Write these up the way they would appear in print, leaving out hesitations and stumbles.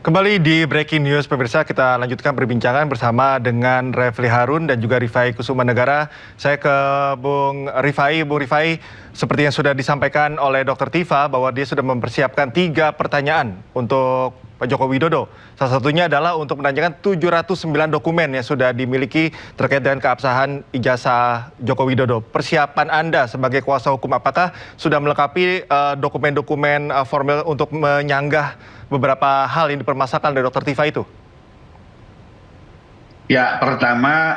Kembali di Breaking News, pemirsa, kita lanjutkan perbincangan bersama dengan Refli Harun dan juga Rifai Kusuma Negara. Saya ke Bung Rifai. Bung Rifai, seperti yang sudah disampaikan oleh Dr. Tifa bahwa dia sudah mempersiapkan 3 pertanyaan untuk Pak Joko Widodo. Salah satunya adalah untuk menanyakan 709 dokumen yang sudah dimiliki terkait dengan keabsahan ijazah Joko Widodo. Persiapan Anda sebagai kuasa hukum, apakah sudah melengkapi dokumen-dokumen formal untuk menyanggah beberapa hal yang dipermasalahkan oleh Dr. Tifa itu? Ya, pertama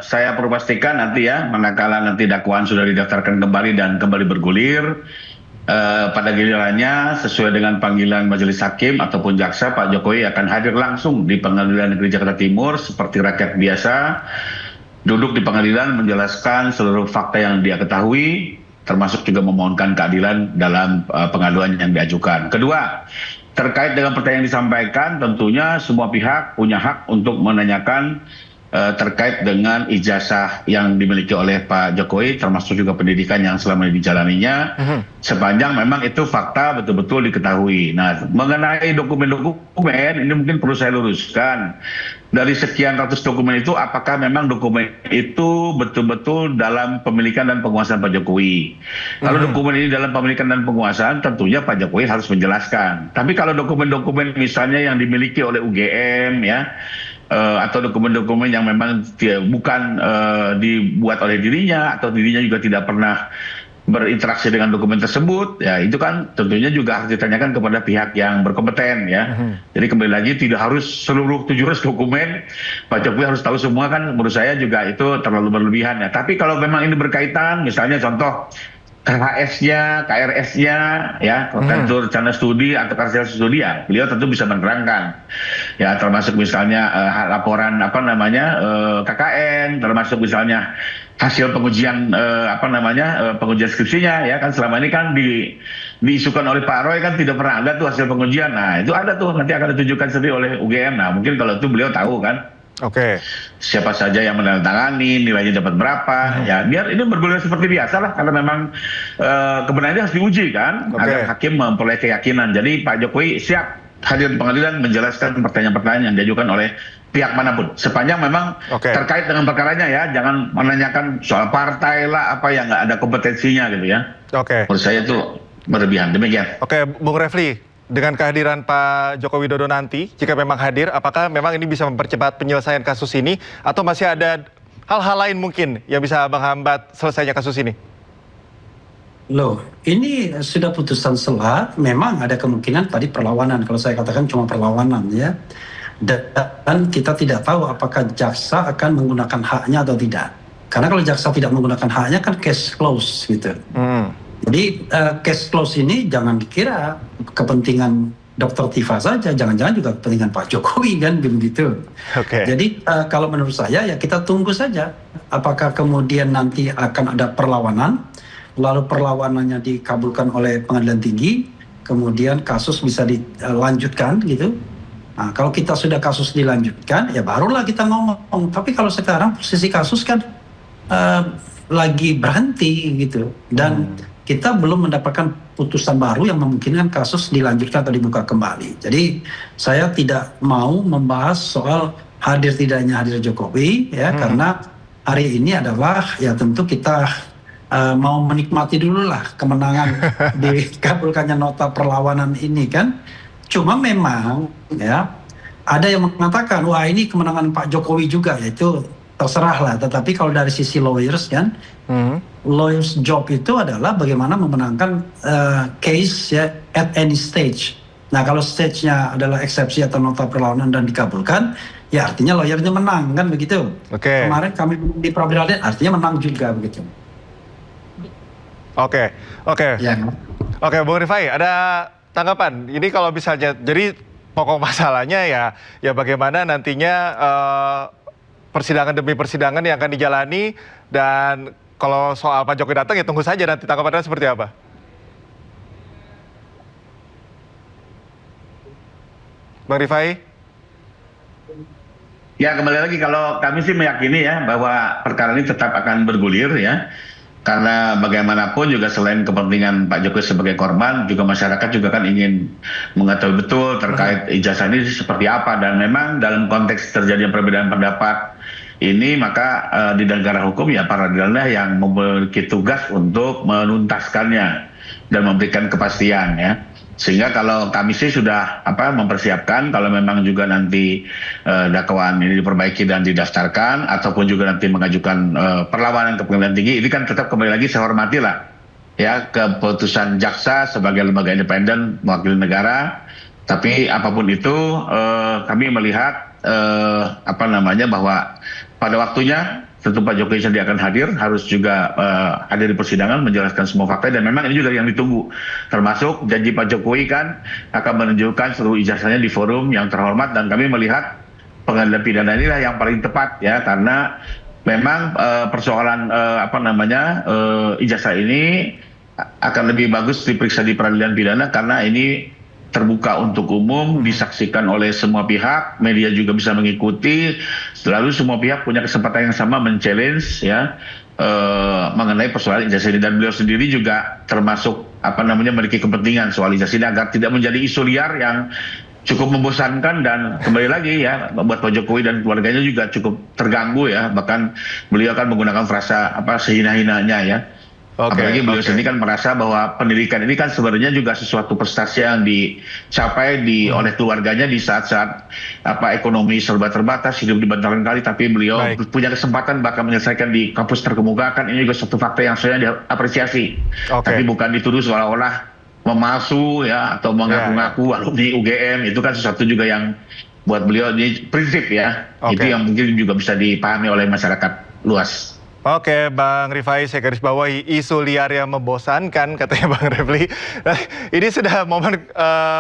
saya perlu pastikan nanti ya, manakala nanti dakwaan sudah didaftarkan kembali dan kembali bergulir, pada gilirannya sesuai dengan panggilan majelis hakim ataupun jaksa, Pak Jokowi akan hadir langsung di Pengadilan Negeri Jakarta Timur seperti rakyat biasa, duduk di pengadilan menjelaskan seluruh fakta yang dia ketahui, termasuk juga memohonkan keadilan dalam pengaduan yang diajukan. Kedua, terkait dengan pertanyaan yang disampaikan, tentunya semua pihak punya hak untuk menanyakan terkait dengan ijazah yang dimiliki oleh Pak Jokowi, termasuk juga pendidikan yang selama ini dijalaninya, sepanjang memang itu fakta betul-betul diketahui. Nah, mengenai dokumen-dokumen, ini mungkin perlu saya luruskan. Dari sekian ratus dokumen itu, apakah memang dokumen itu betul-betul dalam pemilikan dan penguasaan Pak Jokowi? Kalau dokumen ini dalam pemilikan dan penguasaan, tentunya Pak Jokowi harus menjelaskan. Tapi kalau dokumen-dokumen misalnya yang dimiliki oleh UGM, ya, atau dokumen-dokumen yang memang bukan dibuat oleh dirinya, atau dirinya juga tidak pernah berinteraksi dengan dokumen tersebut, ya itu kan tentunya juga harus ditanyakan kepada pihak yang berkompeten, ya. Jadi kembali lagi, tidak harus seluruh 700 dokumen Pak Jokowi harus tahu semua, kan menurut saya juga itu terlalu berlebihan, ya. Tapi kalau memang ini berkaitan, misalnya contoh KHS-nya, KRS-nya, ya, kontur rencana studi atau hasil studi, ya, beliau tentu bisa menerangkan, ya, termasuk misalnya laporan KKN, termasuk misalnya hasil pengujian pengujian skripsinya, ya kan selama ini kan diisukan oleh Pak Roy, kan tidak pernah ada tuh hasil pengujian. Nah, itu ada tuh, nanti akan ditunjukkan sendiri oleh UGM. Nah, mungkin kalau itu beliau tahu kan. Oke. Siapa saja yang menandatangani, nilainya dapat berapa, ya biar ini bergulir seperti biasa lah, karena memang kebenarannya harus diuji kan, agar hakim memperoleh keyakinan. Jadi Pak Jokowi siap hadir di pengadilan menjelaskan pertanyaan-pertanyaan yang diajukan oleh pihak manapun, sepanjang memang terkait dengan perkaranya, ya, jangan menanyakan soal partai lah, apa yang nggak ada kompetensinya gitu, ya. Menurut saya itu berlebihan. Demikian. Oke, Bung Refli, dengan kehadiran Pak Joko Widodo nanti, jika memang hadir, apakah memang ini bisa mempercepat penyelesaian kasus ini, atau masih ada hal-hal lain mungkin yang bisa menghambat selesainya kasus ini? Loh, ini sudah putusan selah, memang ada kemungkinan tadi perlawanan, kalau saya katakan cuma perlawanan, ya. Dan kita tidak tahu apakah jaksa akan menggunakan haknya atau tidak. Karena kalau jaksa tidak menggunakan haknya kan case close gitu. Jadi case close ini jangan dikira kepentingan Dr. Tifa saja, jangan-jangan juga kepentingan Pak Jokowi kan begitu. Jadi kalau menurut saya, ya kita tunggu saja apakah kemudian nanti akan ada perlawanan, lalu perlawanannya dikabulkan oleh pengadilan tinggi, kemudian kasus bisa dilanjutkan gitu. Nah, kalau kita sudah kasus dilanjutkan, ya barulah kita ngomong. Tapi kalau sekarang posisi kasus kan lagi berhenti gitu, dan kita belum mendapatkan putusan baru yang memungkinkan kasus dilanjutkan atau dibuka kembali. Jadi saya tidak mau membahas soal hadir tidaknya hadir Jokowi, ya, karena hari ini adalah, ya tentu kita mau menikmati dulu lah kemenangan dikabulkannya nota perlawanan ini kan. Cuma memang, ya, ada yang mengatakan wah ini kemenangan Pak Jokowi juga, yaitu terserah lah. Tetapi kalau dari sisi lawyers kan, lawyers job itu adalah bagaimana memenangkan case, ya, at any stage. Nah, kalau stage-nya adalah eksepsi atau nota perlawanan dan dikabulkan, ya artinya lawyernya menang kan begitu. Kemarin kami di peradilan artinya menang juga begitu. Oke, Bung Rifai, ada tanggapan? Ini kalau misalnya, jadi pokok masalahnya ya bagaimana nantinya persidangan demi persidangan yang akan dijalani, dan kalau soal Pak Jokowi datang ya tunggu saja nanti tanggapannya seperti apa. Bang Rifai? Ya, kembali lagi, kalau kami sih meyakini, ya, bahwa perkara ini tetap akan bergulir, ya. Karena bagaimanapun juga selain kepentingan Pak Jokowi sebagai korban, juga masyarakat juga kan ingin mengetahui betul terkait ijazah ini seperti apa. Dan memang dalam konteks terjadinya perbedaan pendapat ini, maka di negara hukum ya peradilanlah yang memiliki tugas untuk menuntaskannya dan memberikan kepastian ya. Sehingga kalau kami sih sudah mempersiapkan kalau memang juga nanti dakwaan ini diperbaiki dan didaftarkan ataupun juga nanti mengajukan perlawanan ke pengadilan tinggi, ini kan tetap kembali lagi saya hormati lah ya keputusan jaksa sebagai lembaga independen mewakili negara. Tapi apapun itu kami melihat bahwa pada waktunya tentu Pak Jokowi sendiri akan hadir, harus juga hadir di persidangan menjelaskan semua fakta, dan memang ini juga yang ditunggu. Termasuk janji Pak Jokowi kan akan menunjukkan seluruh ijazahnya di forum yang terhormat, dan kami melihat pengadilan pidana inilah yang paling tepat ya, karena memang persoalan ijazah ini akan lebih bagus diperiksa di peradilan pidana karena ini terbuka untuk umum, disaksikan oleh semua pihak, media juga bisa mengikuti, selalu semua pihak punya kesempatan yang sama men-challenge ya mengenai persoalan ijazah ini, dan beliau sendiri juga termasuk memiliki kepentingan soal ijazah ini agar tidak menjadi isu liar yang cukup membosankan, dan kembali lagi ya buat Pak Jokowi dan keluarganya juga cukup terganggu ya, bahkan beliau akan menggunakan frasa sehina-hinanya ya. Apalagi beliau sendiri kan merasa bahwa pendidikan ini kan sebenarnya juga sesuatu prestasi yang dicapai oleh keluarganya di saat-saat ekonomi serba terbatas, hidup di bantaran kali, tapi beliau punya kesempatan bahkan menyelesaikan di kampus terkemuka, kan ini juga satu fakta yang saya diapresiasi. Tapi bukan dituduh seolah-olah memalsu ya atau mengaku-ngaku alumni UGM, itu kan sesuatu juga yang buat beliau ini prinsip ya. Itu yang mungkin juga bisa dipahami oleh masyarakat luas. Oke, Bang Rifai, saya garis bawahi isu liar yang membosankan, katanya Bang Refli. Ini sudah momen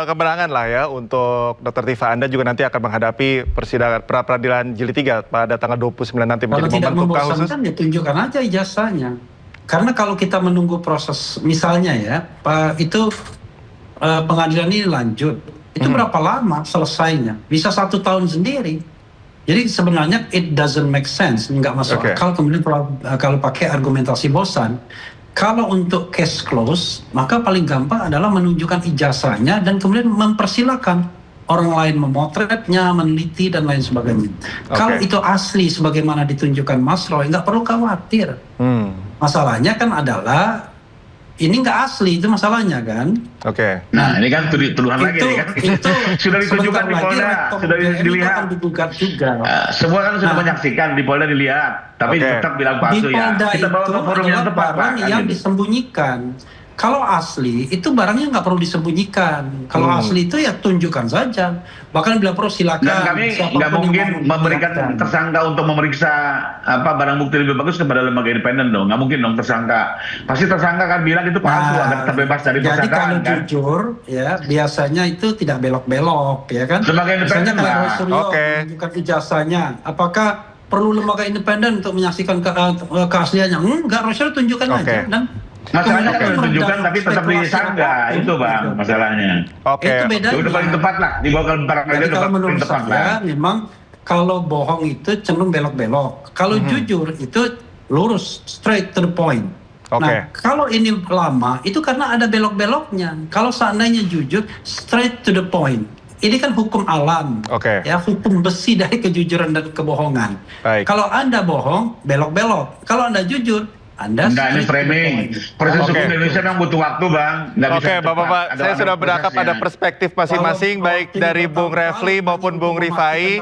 kemenangan lah ya untuk Dr. Tifa. Anda juga nanti akan menghadapi persidangan pra-peradilan jilid 3 pada tanggal 29 nanti. Kalau tidak membosankan ya tunjukkan aja ijazahnya. Karena kalau kita menunggu proses, misalnya ya, pengadilan ini lanjut, itu berapa lama selesainya? Bisa 1 tahun sendiri. Jadi sebenarnya it doesn't make sense, nggak masuk akal. Kemudian kalau pakai argumentasi bosan, kalau untuk case close, maka paling gampang adalah menunjukkan ijazahnya dan kemudian mempersilahkan orang lain memotretnya, meneliti dan lain sebagainya. Kalau itu asli sebagaimana ditunjukkan Mas Roy, nggak perlu khawatir. Masalahnya kan adalah ini nggak asli, itu masalahnya kan. Nah ini kan tuduhan lagi nih kan. Itu sudah ditunjukkan di Polda, sudah dilihat. Akan digugat juga. Semua kan sudah menyaksikan di Polda, dilihat, tapi tetap bilang palsu ya. Kita bawa ke forum yang tepat, Pak. Yang disembunyikan. Kalau asli itu barangnya nggak perlu disembunyikan. Kalau asli itu ya tunjukkan saja. Bahkan bila perlu silakan. Dan kami nggak mungkin memberikan tersangka untuk memeriksa barang bukti lebih bagus kepada lembaga independen dong. Nggak mungkin dong tersangka. Pasti tersangka kan bilang itu palsu agar terbebas dari persangkaan. Jadi kalau jujur ya biasanya itu tidak belok-belok ya kan. Lembaga independen menunjukkan ijazahnya. Apakah perlu lembaga independen untuk menyaksikan keasliannya? Enggak, Rosyal tunjukkan aja dan masalahnya kan tunjukkan tapi tetap disangka, itu Bang masalahnya. Itu bedanya. Udah paling tepat lah, dibawa ke jadi kalau menurut saya memang kalau bohong itu cenderung belok-belok. Kalau jujur itu lurus, straight to the point. Nah kalau ini lama itu karena ada belok-beloknya. Kalau seandainya jujur, straight to the point. Ini kan hukum alam, ya hukum besi dari kejujuran dan kebohongan. Kalau Anda bohong, belok-belok. Kalau Anda jujur, Anda ini framing. Proses hukum Indonesia memang butuh waktu, Bang. Bapak-bapak, saya sudah berangkap ada perspektif masing-masing, baik dari Bung Refli maupun Bung Rifai.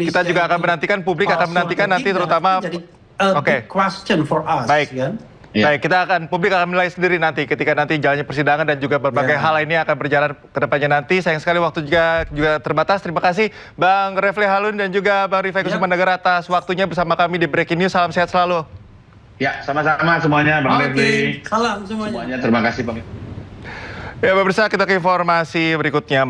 Kita juga akan menantikan, publik akan menantikan nanti terutama. Question for us. Baik. Baik, publik akan menilai sendiri nanti ketika nanti jalannya persidangan dan juga berbagai hal ini akan berjalan ke depannya nanti. Sayang sekali waktu juga terbatas. Terima kasih Bang Refli Harun dan juga Bang Rifai Kusumandagara atas waktunya bersama kami di Breaking News. Salam sehat selalu. Ya, sama-sama semuanya Bang Refli. Salam semuanya. Terima kasih Bang. Ya, pemirsa, kita ke informasi berikutnya.